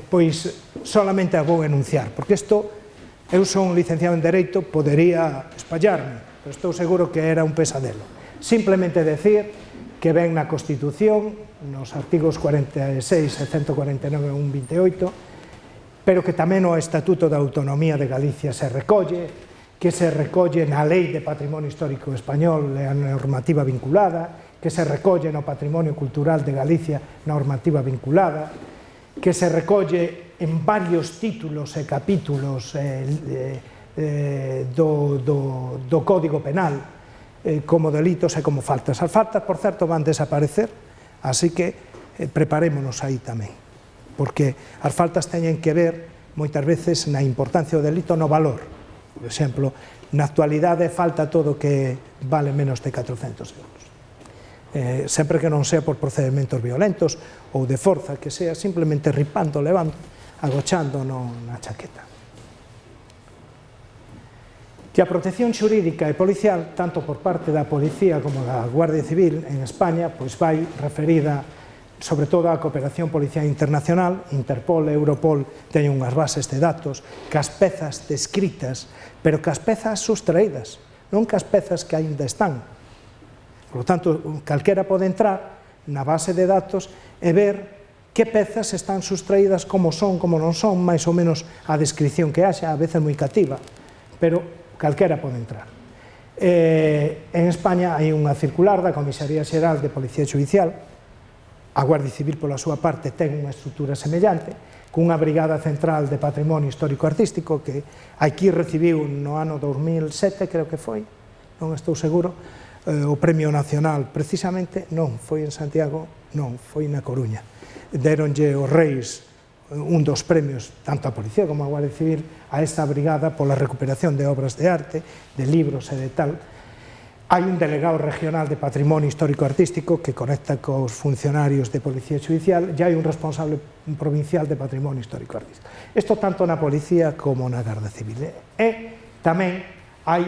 pois solamente a vou enunciar, porque eu son licenciado en Dereito, podería espallarme, pero estou seguro que era un pesadelo. Simplemente decir que ven na Constitución, nos artigos 46 e 149 e 128, pero que tamén o Estatuto da Autonomía de Galicia se recolle, que se recolle na Lei de Patrimonio Histórico Español e a normativa vinculada, que se recolle no Patrimonio Cultural de Galicia normativa vinculada, que se recolle en varios títulos e capítulos do Código Penal como delitos e como faltas. As faltas, por certo, van desaparecer, así que preparémonos aí tamén, porque as faltas teñen que ver moitas veces na importancia do delito no valor. Por exemplo, na actualidade falta todo que vale menos de 400 euros. Sempre que non sea por procedementos violentos ou de forza, que sea simplemente ripando, levando, agochando na chaqueta. Que a protección xurídica e policial, tanto por parte da Policía como da Guardia Civil en España, pois vai referida sobre todo á cooperación policial internacional. Interpol e Europol teñen unhas bases de datos cas pezas descritas, pero cas pezas sustraídas, non cas pezas que aínda están. Por lo tanto, calquera pode entrar na base de datos e ver que pezas están sustraídas, como son, como non son, máis ou menos a descripción que haxa, a veces moi cativa, pero calquera pode entrar. En España hai unha circular da Comisaría Xeral de Policía Xudicial, a Guardia Civil, pola súa parte, ten unha estrutura semellante, cunha brigada central de patrimonio histórico-artístico que aquí recibiu no ano 2007, creo que foi, non estou seguro, o Premio Nacional, precisamente, non, foi en Santiago, non, foi na Coruña. Deronlle os reis un dos premios, tanto a Policía como a Guardia Civil, a esta brigada pola recuperación de obras de arte, de libros e de tal. Hai un delegado regional de Patrimonio Histórico-Artístico que conecta cos funcionarios de Policía Judicial e hai un responsable provincial de Patrimonio Histórico-Artístico. Isto tanto na Policía como na Garda Civil. E tamén hai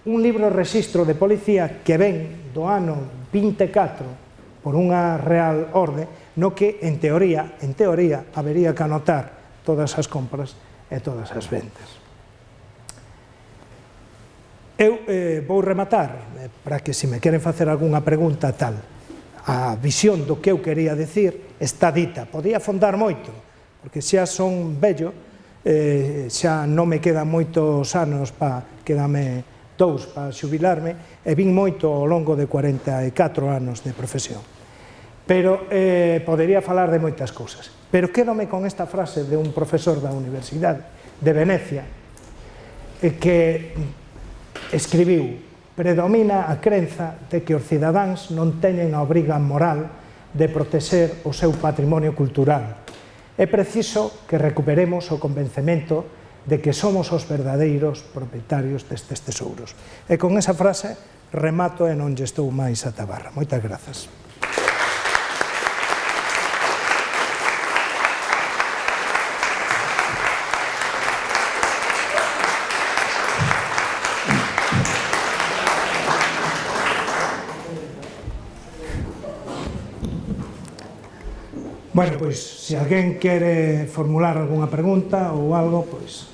un libro rexistro de Policía que ven do ano 24 por unha real orde no que, en teoría, habería que anotar todas as compras e todas as vendas. Eu vou rematar, para que se me queren facer algunha pregunta tal, a visión do que eu quería decir está dita. Podía afondar moito, porque xa son vello, xa non me quedan moitos anos, quedame 2 para xubilarme, e vin moito ao longo de 44 anos de profesión. Pero podería falar de moitas cousas. Pero quédome con esta frase de un profesor da Universidade de Venecia, que escribiu: predomina a crenza de que os cidadáns non teñen a obriga moral de protexer o seu patrimonio cultural. É preciso que recuperemos o convencemento de que somos os verdadeiros propietarios destes tesouros. E con esa frase remato e non lle estou máis a tabarra. Moitas grazas. Bueno, pois, se alguén quere formular algunha pregunta ou algo, pois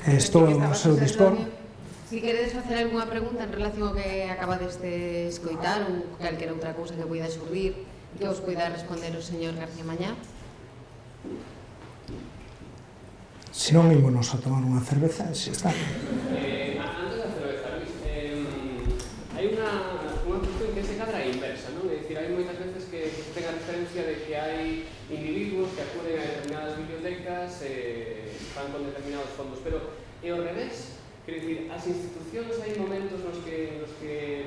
estou ao seu dispor. Se queredes facer algunha pregunta en relación ao que acabades de escoitar ou calquera outra cousa que poida xurdir e que os poida responder o señor García Mañá. Se non, ímonos a tomar unha cerveza, se está. Antes da cerveza, Luis, hai unha cuestión que se cadra inversa, non? É dicir, hai moitas veces que se ten a referencia de que hai individuos que acuden a determinadas bibliotecas e fan con determinados fondos, pero é ao revés. Quero dicir, as institucións hai momentos nos que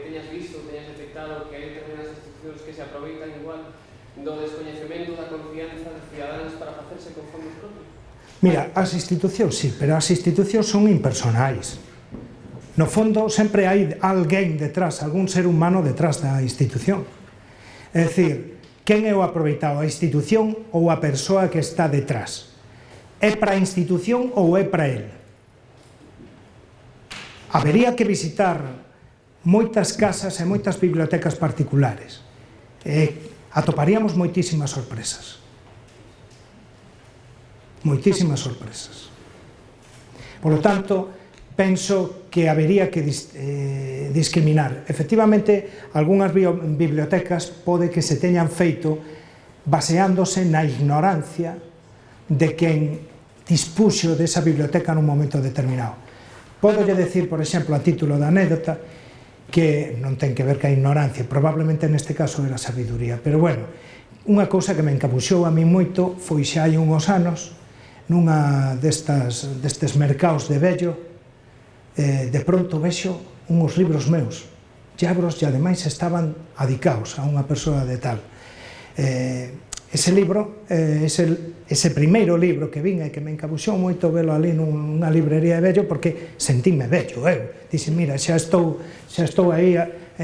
teñas visto, teñas detectado que hai determinadas institucións que se aproveitan igual do descoñecemento da confianza dos cidadáns para facerse con fondos propios. Mira, as institucións sí, pero as institucións son impersonais. No fondo, sempre hai alguén detrás, algún ser humano detrás da institución. É dicir, quen é o aproveitado, a institución ou a persoa que está detrás? É para a institución ou é para el? Habería que visitar moitas casas e moitas bibliotecas particulares. Atoparíamos moitísimas sorpresas. Moitísimas sorpresas. Por lo tanto, penso que habería que discriminar. Efectivamente, algunhas bibliotecas pode que se teñan feito baseándose na ignorancia de quen dispuxo desa biblioteca nun momento determinado. Podolle decir, por exemplo, a título de anécdota, que non ten que ver ca ignorancia, probablemente neste caso era sabiduría, pero bueno, unha cousa que me encabuxou a mí moito foi xa hai uns anos, nunha destes mercados de vello, de pronto vexo uns libros meus, llavros, e ademais estaban adicados a unha persoa de tal. Ese libro, ese primeiro libro que vin e que me encabuxou moito velo ali nunha librería de vello, porque sentíme vello, eu. Dixen, mira, xa estou aí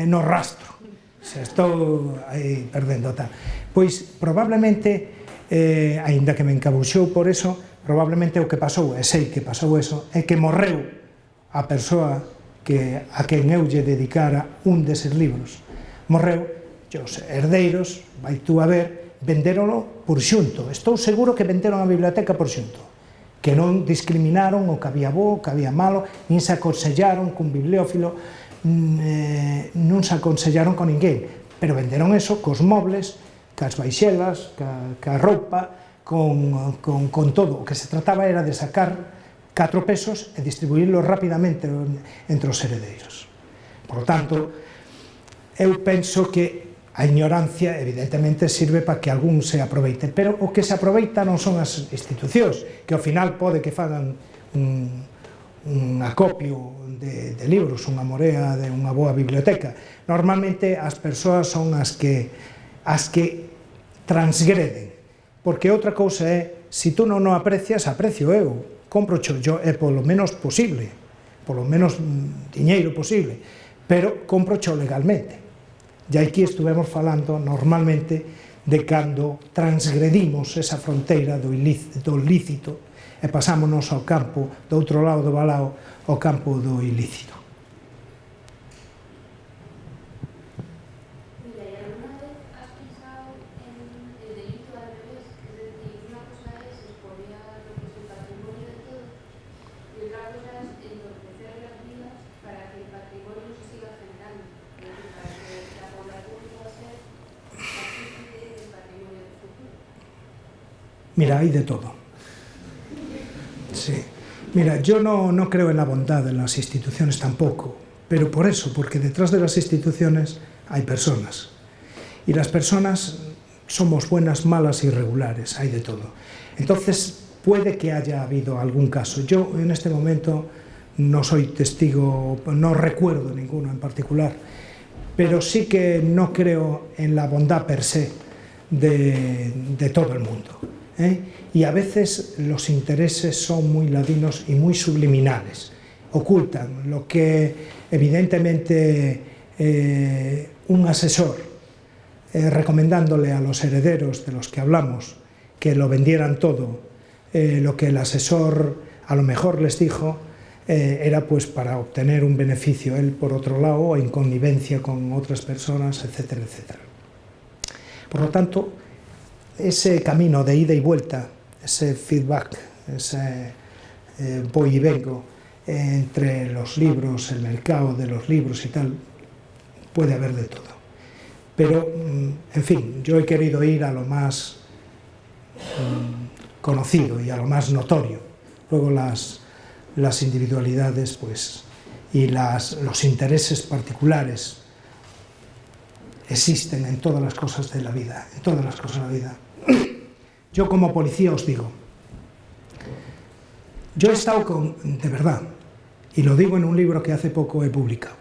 no rastro, xa estou aí perdendo tal. Pois, probablemente, aínda que me encabuxou por eso, probablemente o que pasou, e sei que pasou eso, é que morreu a persoa a quen eu lle dedicara un deses libros. Morreu, e os herdeiros, vai tú a ver, vendéronlo por xunto. Estou seguro que venderon a biblioteca por xunto, que non discriminaron o que había bo, o que había malo, nin se aconsellaron cun bibliófilo, non se aconsellaron con ninguén, pero venderon eso cos mobles, cas baixelas, ca roupa, con todo. O que se trataba era de sacar 4 pesos e distribuírlos rapidamente entre os heredeiros. Por lo tanto, eu penso que a ignorancia, evidentemente, sirve para que algún se aproveite, pero o que se aproveita non son as institucións, que ao final pode que fagan un acopio de libros, unha morea de unha boa biblioteca. Normalmente as persoas son as que transgreden, porque outra cousa é, se tú non o aprecias, aprecio eu, compro yo, é polo menos posible, polo menos diñeiro posible, pero compro cho legalmente. E aquí estuvemos falando normalmente de cando transgredimos esa fronteira do lícito e pasámonos ao campo, do outro lado do balao, ao campo do ilícito. Mira, hay de todo. Sí. Mira, yo no creo en la bondad en las instituciones tampoco, pero por eso, porque detrás de las instituciones hay personas. Y las personas somos buenas, malas y regulares, hay de todo. Entonces, puede que haya habido algún caso. Yo en este momento no soy testigo, no recuerdo ninguno en particular, pero sí que no creo en la bondad per se de todo el mundo. Y a veces los intereses son muy ladinos y muy subliminales, ocultan lo que evidentemente un asesor recomendándole a los herederos de los que hablamos que lo vendieran todo, lo que el asesor a lo mejor les dijo era pues para obtener un beneficio él por otro lado, en connivencia con otras personas, etcétera, etcétera. Por lo tanto, ese camino de ida y vuelta, ese feedback, ese voy y vengo entre los libros, el mercado de los libros y tal, puede haber de todo. Pero, en fin, yo he querido ir a lo más conocido y a lo más notorio. Luego las individualidades, pues, y los intereses particulares existen en todas las cosas de la vida, en todas las cosas de la vida. Yo como policía os digo, yo he estado de verdad, y lo digo en un libro que hace poco he publicado,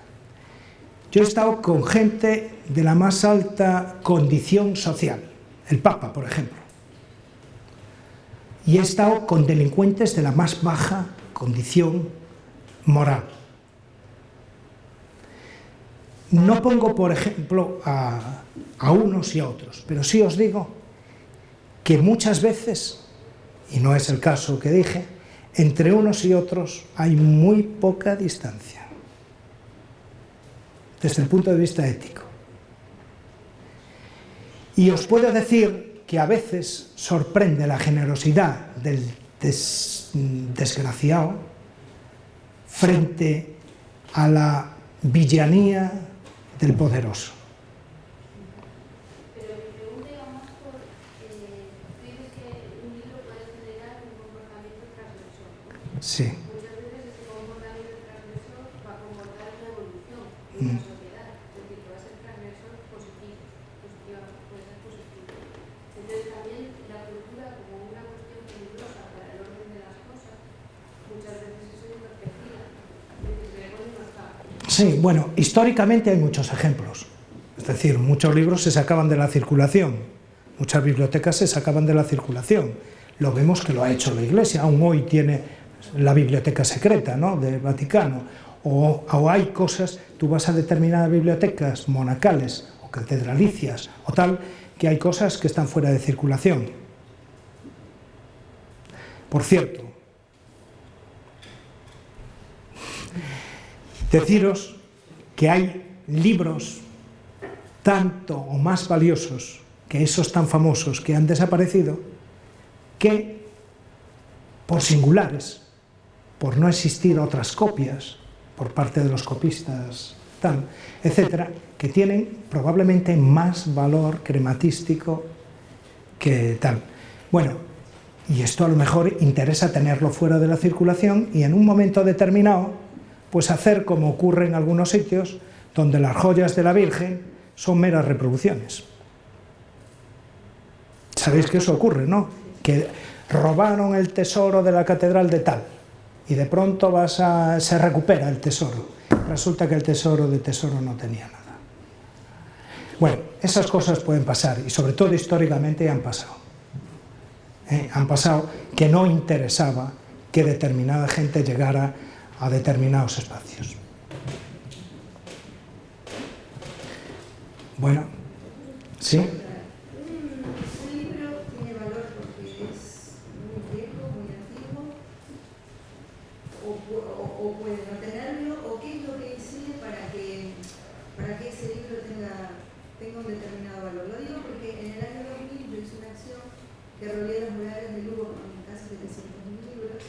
yo he estado con gente de la más alta condición social, el Papa, por ejemplo, y he estado con delincuentes de la más baja condición moral. No pongo, por ejemplo, a unos y a otros, pero sí os digo que muchas veces, y no es el caso que dije, entre unos y otros hay muy poca distancia, desde el punto de vista ético. Y os puedo decir que a veces sorprende la generosidad del desgraciado frente a la villanía del poderoso. Pero mi pregunta iba más por, tú dices que un libro puede generar un comportamiento transgresor, ¿no? Sí. Muchas veces ese comportamiento transgresor va a comportar una evolución en la sociedad, es decir, que va a ser transgresor positivo, puede ser positivo. Entonces también la cultura como una cuestión peligrosa para el orden de las cosas, muchas veces eso es entorpecida, es decir, Gregorio no está. Sí, bueno, históricamente hay muchos ejemplos. Es decir, muchos libros se sacaban de la circulación, muchas bibliotecas se sacaban de la circulación. Lo vemos que lo ha hecho la Iglesia, aún hoy tiene la biblioteca secreta, ¿no?, del Vaticano. O hay cosas, tú vas a determinadas bibliotecas monacales o catedralicias o tal, que hay cosas que están fuera de circulación. Por cierto, deciros que hay libros tanto o más valiosos que esos tan famosos que han desaparecido, que por singulares, por no existir otras copias por parte de los copistas, tal, etcétera, que tienen probablemente más valor crematístico que tal. Bueno, y esto a lo mejor interesa tenerlo fuera de la circulación y en un momento determinado, pues hacer como ocurre en algunos sitios, donde las joyas de la Virgen son meras reproducciones. Sabéis que eso ocurre, ¿no? Que robaron el tesoro de la catedral de tal, y de pronto se recupera el tesoro. Resulta que el tesoro de tesoro no tenía nada. Bueno, esas cosas pueden pasar, y sobre todo históricamente han pasado. han pasado, que no interesaba que determinada gente llegara a determinados espacios. Bueno, ¿sí? Un libro tiene valor porque es muy viejo, muy antiguo, o puede no tenerlo, o qué es lo que incide para que ese libro tenga un determinado valor. Lo digo porque en el año 2000 yo hice una acción que rodeé los murales de Lugo con casi 700.000 libros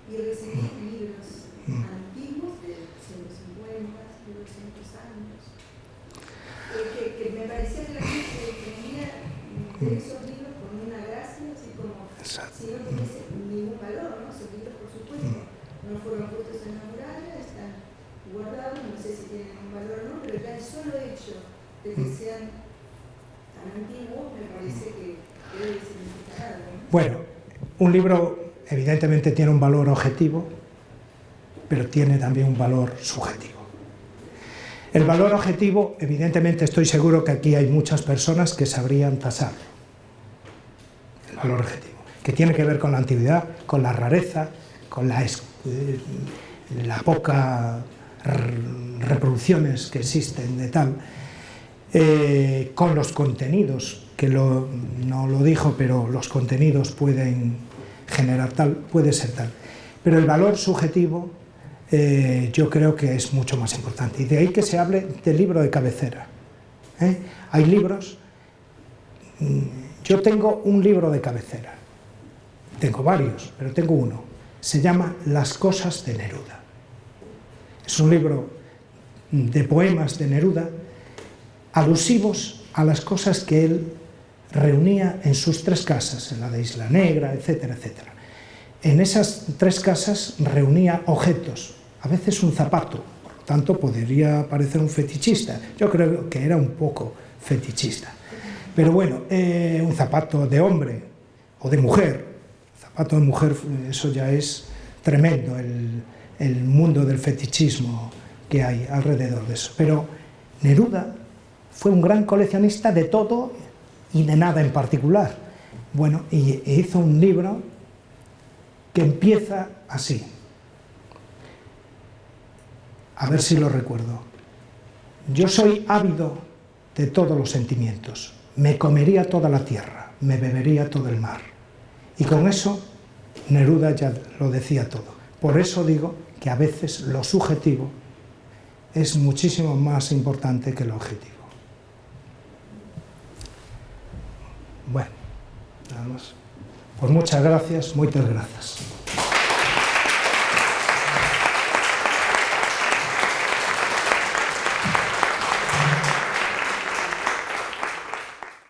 y recibí libros antiguos de 150, 200 años. Que me parecía que la gente tenía de esos libros con una gracia, así como si no tuviese ningún valor, ¿no? Esos libros, por supuesto, no fueron puestos en la muralla, están guardados, no sé si tienen un valor o no, pero ya el solo hecho de que sean tan antiguos me parece que debe significar algo, ¿no? Bueno, un libro evidentemente tiene un valor objetivo, pero tiene también un valor subjetivo. El valor objetivo, evidentemente estoy seguro que aquí hay muchas personas que sabrían tasarlo. El valor objetivo, que tiene que ver con la antigüedad, con la rareza, con la poca reproducciones que existen de tal, con los contenidos, que no lo dijo, pero los contenidos pueden generar tal, puede ser tal. Pero el valor subjetivo yo creo que es mucho más importante. Y de ahí que se hable del libro de cabecera. Hay libros... Yo tengo un libro de cabecera. Tengo varios, pero tengo uno. Se llama Las cosas de Neruda. Es un libro de poemas de Neruda alusivos a las cosas que él reunía en sus 3 casas, en la de Isla Negra, etcétera, etcétera. En esas 3 casas reunía objetos, a veces un zapato, por lo tanto podría parecer un fetichista. Yo creo que era un poco fetichista. Pero bueno, un zapato de hombre o de mujer, zapato de mujer, eso ya es tremendo, el mundo del fetichismo que hay alrededor de eso. Pero Neruda fue un gran coleccionista de todo y de nada en particular. Bueno, y hizo un libro que empieza así. A ver si lo recuerdo. Yo soy ávido de todos los sentimientos. Me comería toda la tierra, me bebería todo el mar. Y con eso, Neruda ya lo decía todo. Por eso digo que a veces lo subjetivo es muchísimo más importante que lo objetivo. Bueno, nada más. Pues muchas gracias, muchas gracias.